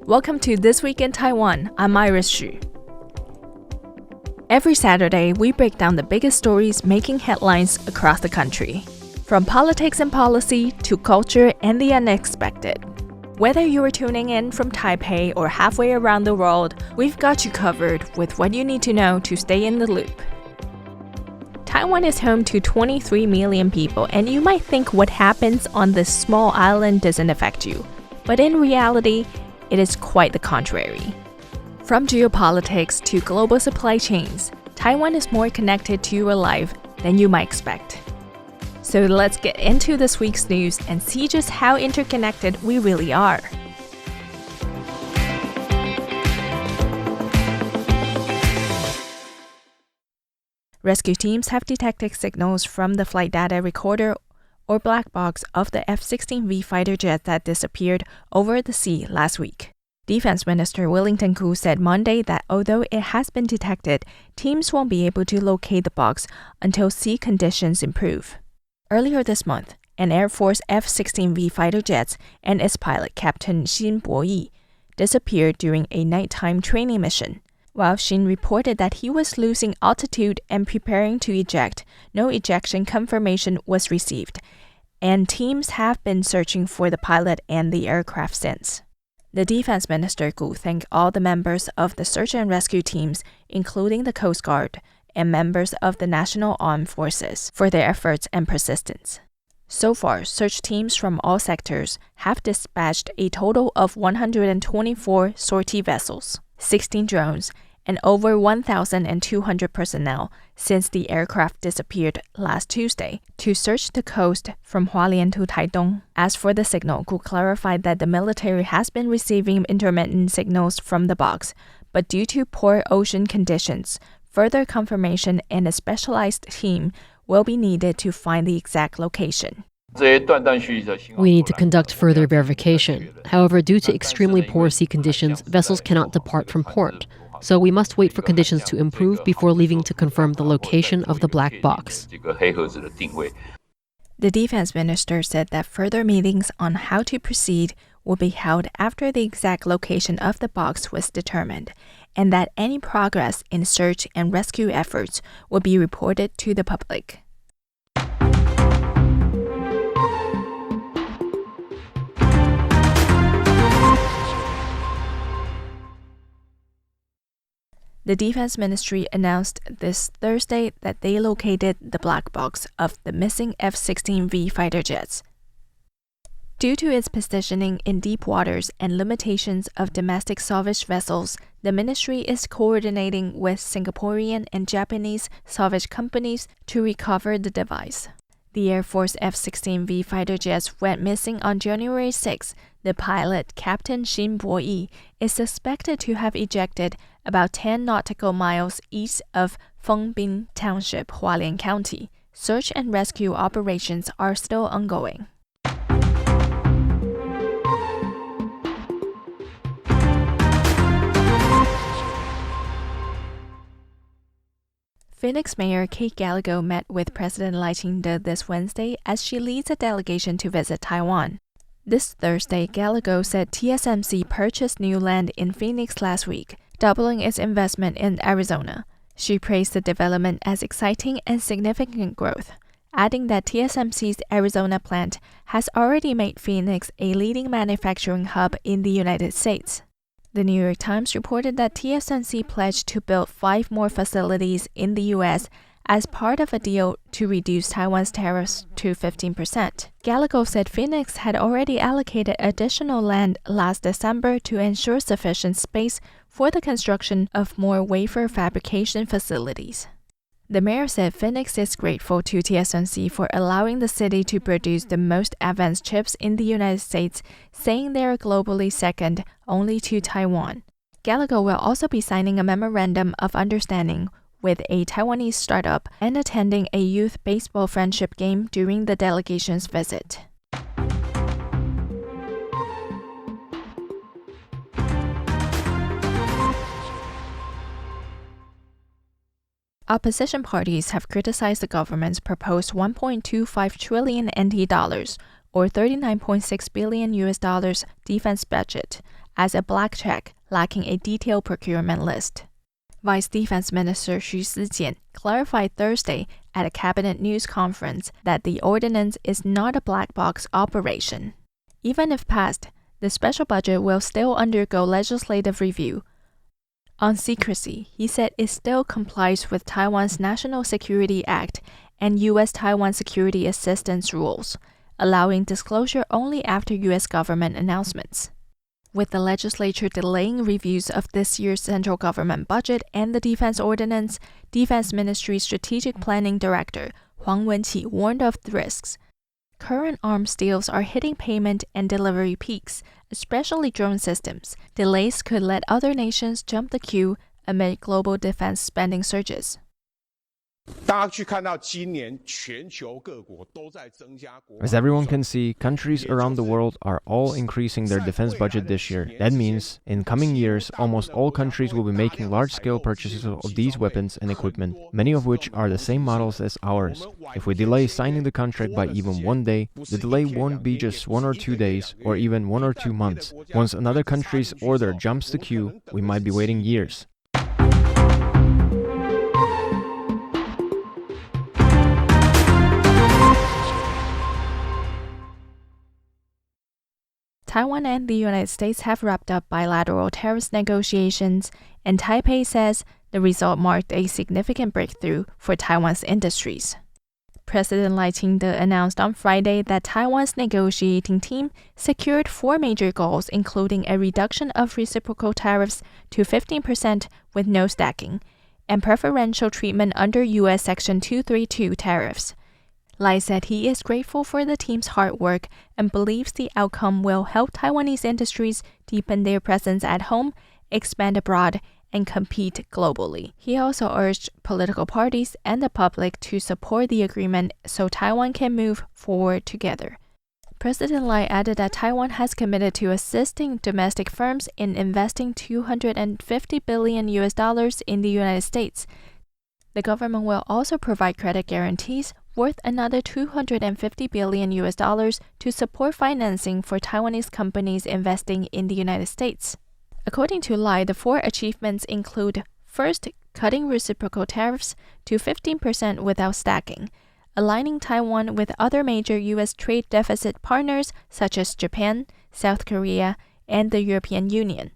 Welcome to This Week in Taiwan. I'm Iris Xu. Every Saturday, we break down the biggest stories making headlines across the country. From politics and policy to culture and the unexpected. Whether you are tuning in from Taipei or halfway around the world, we've got you covered with what you need to know to stay in the loop. Taiwan is home to 23 million people, and you might think what happens on this small island doesn't affect you. But in reality, it is quite the contrary. From geopolitics to global supply chains, Taiwan is more connected to your life than you might expect. So let's get into this week's news and see just how interconnected we really are. Rescue teams have detected signals from the flight data recorder or black box of the F-16V fighter jet that disappeared over the sea last week. Defense Minister Wellington Koo said Monday that although it has been detected, teams won't be able to locate the box until sea conditions improve. Earlier this month, an Air Force F-16V fighter jet and its pilot, Captain Xin Boyi, disappeared during a nighttime training mission. While Xin reported that he was losing altitude and preparing to eject, no ejection confirmation was received, and teams have been searching for the pilot and the aircraft since. The Defense Minister Koo thanked all the members of the search and rescue teams, including the Coast Guard and members of the National Armed Forces, for their efforts and persistence. So far, search teams from all sectors have dispatched a total of 124 sortie vessels, 16 drones, and over 1,200 personnel since the aircraft disappeared last Tuesday to search the coast from Hualien to Taitung. As for the signal, Koo clarified that the military has been receiving intermittent signals from the box, but due to poor ocean conditions, further confirmation and a specialized team will be needed to find the exact location. We need to conduct further verification. However, due to extremely poor sea conditions, vessels cannot depart from port. So we must wait for conditions to improve before leaving to confirm the location of the black box. The defense minister said that further meetings on how to proceed will be held after the exact location of the box was determined, and that any progress in search and rescue efforts will be reported to the public. The Defense Ministry announced this Thursday that they located the black box of the missing F-16V fighter jets. Due to its positioning in deep waters and limitations of domestic salvage vessels, the ministry is coordinating with Singaporean and Japanese salvage companies to recover the device. The Air Force F-16V fighter jets went missing on January 6. The pilot, Captain Xin Boyi, is suspected to have ejected about 10 nautical miles east of Fengbin Township, Hualien County. Search and rescue operations are still ongoing. Phoenix Mayor Kate Gallego met with President Lai Ching-te this Wednesday as she leads a delegation to visit Taiwan. This Thursday, Gallego said TSMC purchased new land in Phoenix last week, doubling its investment in Arizona. She praised the development as exciting and significant growth, adding that TSMC's Arizona plant has already made Phoenix a leading manufacturing hub in the United States. The New York Times reported that TSMC pledged to build 5 more facilities in the U.S. as part of a deal to reduce Taiwan's tariffs to 15%. Gallego said Phoenix had already allocated additional land last December to ensure sufficient space for the construction of more wafer fabrication facilities. The mayor said Phoenix is grateful to TSMC for allowing the city to produce the most advanced chips in the United States, saying they are globally second only to Taiwan. Gallego will also be signing a memorandum of understanding with a Taiwanese startup and attending a youth baseball friendship game during the delegation's visit. Opposition parties have criticized the government's proposed 1.25 trillion NT dollars, or $39.6 billion defense budget, as a black check lacking a detailed procurement list. Vice Defense Minister Xu Sijian clarified Thursday at a cabinet news conference that the ordinance is not a black box operation. Even if passed, the special budget will still undergo legislative review. On secrecy, he said it still complies with Taiwan's National Security Act and U.S. Taiwan Security Assistance rules, allowing disclosure only after U.S. government announcements. With the legislature delaying reviews of this year's central government budget and the defense ordinance, Defense Ministry Strategic Planning Director Huang Wenqi warned of the risks. Current arms deals are hitting payment and delivery peaks, especially drone systems. Delays could let other nations jump the queue amid global defense spending surges. As everyone can see, countries around the world are all increasing their defense budget this year. That means, in coming years, almost all countries will be making large-scale purchases of these weapons and equipment, many of which are the same models as ours. If we delay signing the contract by even one day, the delay won't be just 1 or 2 days, or even 1 or 2 months. Once another country's order jumps the queue, we might be waiting years. Taiwan and the United States have wrapped up bilateral tariffs negotiations, and Taipei says the result marked a significant breakthrough for Taiwan's industries. President Lai Ching-te announced on Friday that Taiwan's negotiating team secured 4 major goals, including a reduction of reciprocal tariffs to 15% with no stacking, and preferential treatment under U.S. Section 232 tariffs. Lai said he is grateful for the team's hard work and believes the outcome will help Taiwanese industries deepen their presence at home, expand abroad, and compete globally. He also urged political parties and the public to support the agreement so Taiwan can move forward together. President Lai added that Taiwan has committed to assisting domestic firms in investing $250 billion in the United States. The government will also provide credit guarantees worth another $250 billion to support financing for Taiwanese companies investing in the United States. According to Lai, the 4 achievements include: first, cutting reciprocal tariffs to 15% without stacking, aligning Taiwan with other major U.S. trade deficit partners such as Japan, South Korea, and the European Union.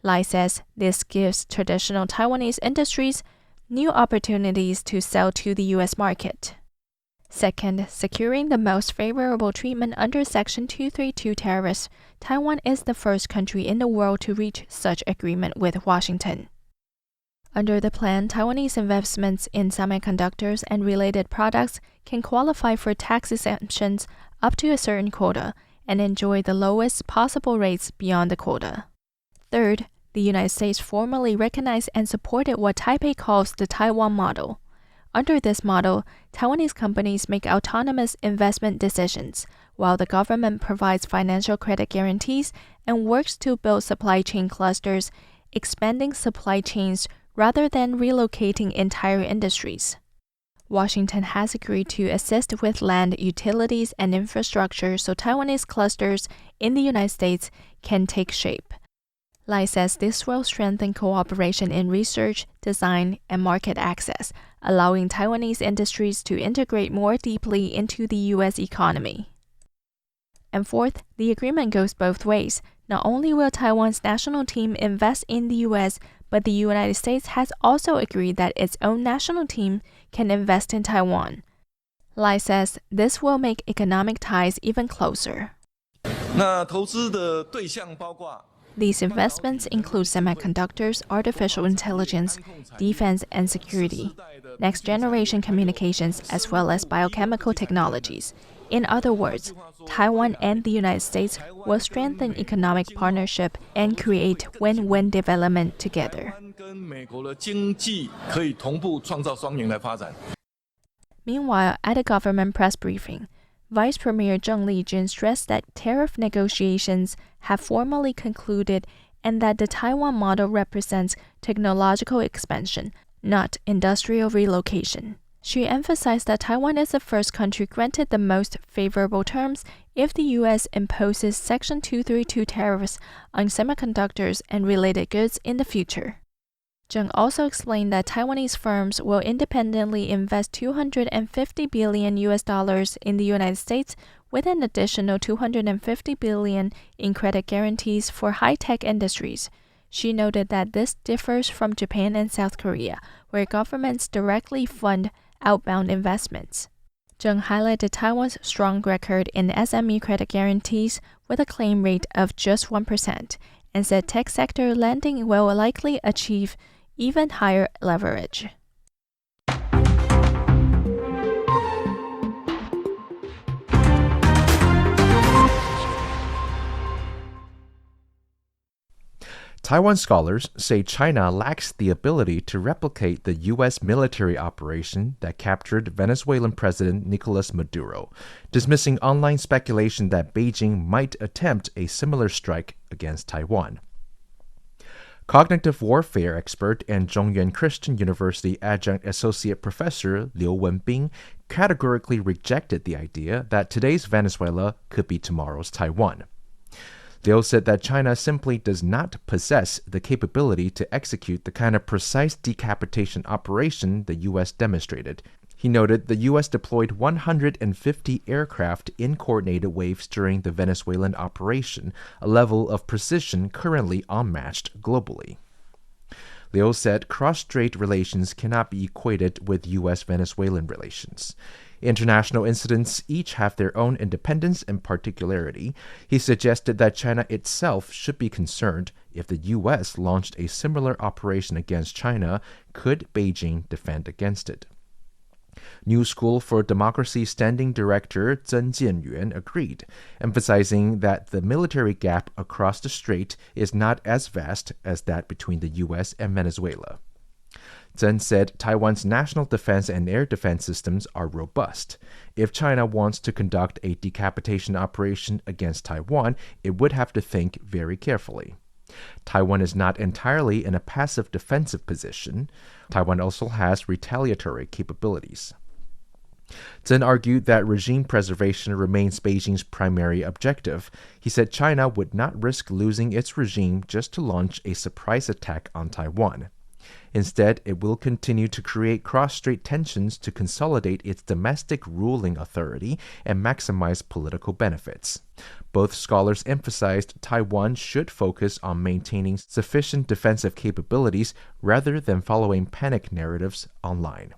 Lai says this gives traditional Taiwanese industries new opportunities to sell to the U.S. market. Second, securing the most favorable treatment under Section 232 tariffs. Taiwan is the first country in the world to reach such agreement with Washington. Under the plan, Taiwanese investments in semiconductors and related products can qualify for tax exemptions up to a certain quota and enjoy the lowest possible rates beyond the quota. Third, the United States formally recognized and supported what Taipei calls the Taiwan model. Under this model, Taiwanese companies make autonomous investment decisions, while the government provides financial credit guarantees and works to build supply chain clusters, expanding supply chains rather than relocating entire industries. Washington has agreed to assist with land, utilities, and infrastructure so Taiwanese clusters in the United States can take shape. Lai says this will strengthen cooperation in research, design, and market access, allowing Taiwanese industries to integrate more deeply into the U.S. economy. And fourth, the agreement goes both ways. Not only will Taiwan's national team invest in the U.S., but the United States has also agreed that its own national team can invest in Taiwan. Lai says this will make economic ties even closer. These investments include semiconductors, artificial intelligence, defense and security, next-generation communications, as well as biochemical technologies. In other words, Taiwan and the United States will strengthen economic partnership and create win-win development together. Meanwhile, at a government press briefing, Vice Premier Zheng Lijun stressed that tariff negotiations have formally concluded and that the Taiwan model represents technological expansion, not industrial relocation. She emphasized that Taiwan is the first country granted the most favorable terms if the U.S. imposes Section 232 tariffs on semiconductors and related goods in the future. Zheng also explained that Taiwanese firms will independently invest $250 billion in the United States with an additional $250 billion in credit guarantees for high-tech industries. She noted that this differs from Japan and South Korea, where governments directly fund outbound investments. Zheng highlighted Taiwan's strong record in SME credit guarantees with a claim rate of just 1% and said tech sector lending will likely achieve even higher leverage. Taiwan scholars say China lacks the ability to replicate the U.S. military operation that captured Venezuelan President Nicolas Maduro, dismissing online speculation that Beijing might attempt a similar strike against Taiwan. Cognitive warfare expert and Zhongyuan Christian University adjunct associate professor Liu Wenbing categorically rejected the idea that today's Venezuela could be tomorrow's Taiwan. Liu said that China simply does not possess the capability to execute the kind of precise decapitation operation the U.S. demonstrated. He noted the U.S. deployed 150 aircraft in coordinated waves during the Venezuelan operation, a level of precision currently unmatched globally. Liu said cross-strait relations cannot be equated with U.S.-Venezuelan relations. International incidents each have their own independence and particularity. He suggested that China itself should be concerned if the U.S. launched a similar operation against China. Could Beijing defend against it? New School for Democracy Standing Director Zhen Jianyuan agreed, emphasizing that the military gap across the strait is not as vast as that between the U.S. and Venezuela. Zhen said Taiwan's national defense and air defense systems are robust. If China wants to conduct a decapitation operation against Taiwan, it would have to think very carefully. Taiwan is not entirely in a passive defensive position. Taiwan also has retaliatory capabilities. Zhen argued that regime preservation remains Beijing's primary objective. He said China would not risk losing its regime just to launch a surprise attack on Taiwan. Instead, it will continue to create cross-strait tensions to consolidate its domestic ruling authority and maximize political benefits. Both scholars emphasized Taiwan should focus on maintaining sufficient defensive capabilities rather than following panic narratives online.